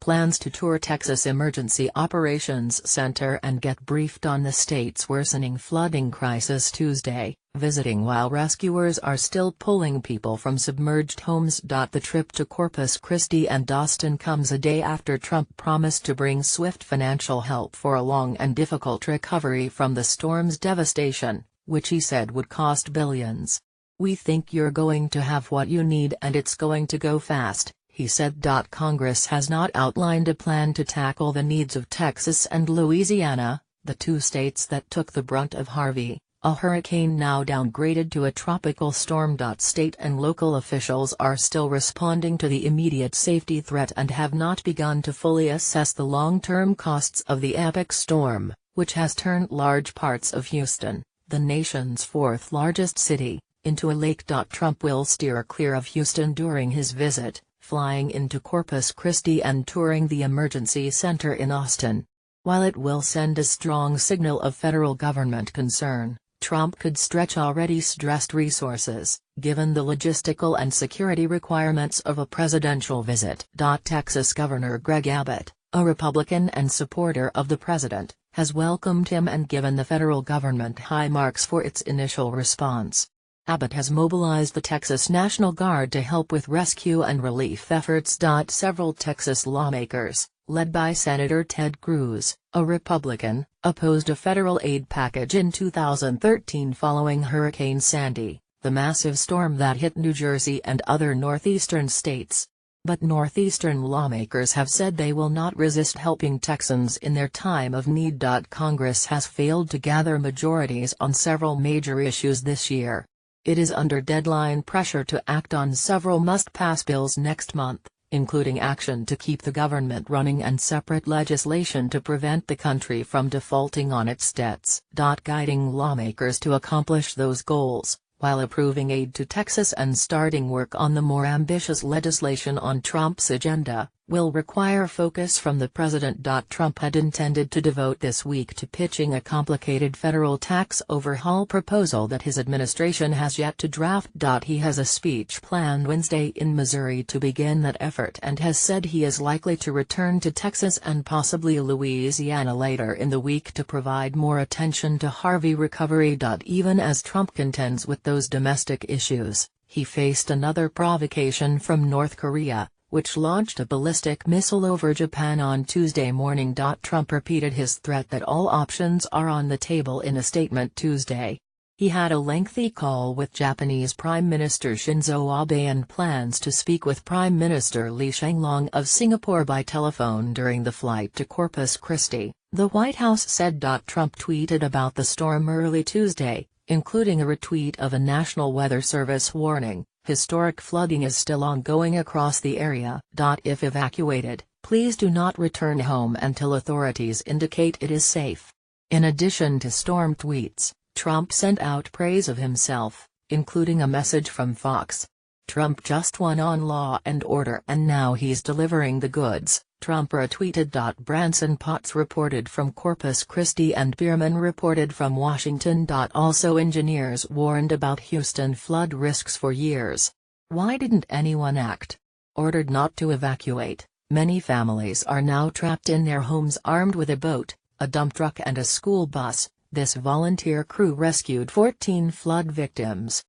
plans to tour Texas Emergency Operations Center and get briefed on the state's worsening flooding crisis Tuesday, visiting while rescuers are still pulling people from submerged homes. The trip to Corpus Christi and Austin comes a day after Trump promised to bring swift financial help for a long and difficult recovery from the storm's devastation, which he said would cost billions. "We think you're going to have what you need and it's going to go fast," he said. Congress has not outlined a plan to tackle the needs of Texas and Louisiana, the two states that took the brunt of Harvey, a hurricane now downgraded to a tropical storm. State and local officials are still responding to the immediate safety threat and have not begun to fully assess the long-term costs of the epic storm, which has turned large parts of Houston, the nation's fourth-largest city, into a lake. Trump will steer clear of Houston during his visit, flying into Corpus Christi and touring the emergency center in Austin. While it will send a strong signal of federal government concern, Trump could stretch already stressed resources, given the logistical and security requirements of a presidential visit. Texas Governor Greg Abbott, a Republican and supporter of the president, has welcomed him and given the federal government high marks for its initial response. Abbott has mobilized the Texas National Guard to help with rescue and relief efforts. Several Texas lawmakers, led by Senator Ted Cruz, a Republican, opposed a federal aid package in 2013 following Hurricane Sandy, the massive storm that hit New Jersey and other northeastern states. But northeastern lawmakers have said they will not resist helping Texans in their time of need. Congress has failed to gather majorities on several major issues this year. It is under deadline pressure to act on several must-pass bills next month, including action to keep the government running and separate legislation to prevent the country from defaulting on its debts. Guiding lawmakers to accomplish those goals, while approving aid to Texas and starting work on the more ambitious legislation on Trump's agenda, will require focus from the president. Trump had intended to devote this week to pitching a complicated federal tax overhaul proposal that his administration has yet to draft. He has a speech planned Wednesday in Missouri to begin that effort and has said he is likely to return to Texas and possibly Louisiana later in the week to provide more attention to Harvey recovery. Even as Trump contends with those domestic issues, he faced another provocation from North Korea, which launched a ballistic missile over Japan on Tuesday morning. Trump repeated his threat that all options are on the table in a statement Tuesday. He had a lengthy call with Japanese Prime Minister Shinzo Abe and plans to speak with Prime Minister Lee Hsien-loong of Singapore by telephone during the flight to Corpus Christi, the White House said. Trump tweeted about the storm early Tuesday, including a retweet of a National Weather Service warning. Historic flooding is still ongoing across the area. If evacuated, please do not return home until authorities indicate it is safe. In addition to storm tweets, Trump sent out praise of himself, including a message from Fox. "Trump just won on Law and Order and now he's delivering the goods," Trump retweeted. Branson Potts reported from Corpus Christi and Bierman reported from Washington. Also, engineers warned about Houston flood risks for years. Why didn't anyone act? Ordered not to evacuate, many families are now trapped in their homes armed with a boat, a dump truck and a school bus. This volunteer crew rescued 14 flood victims,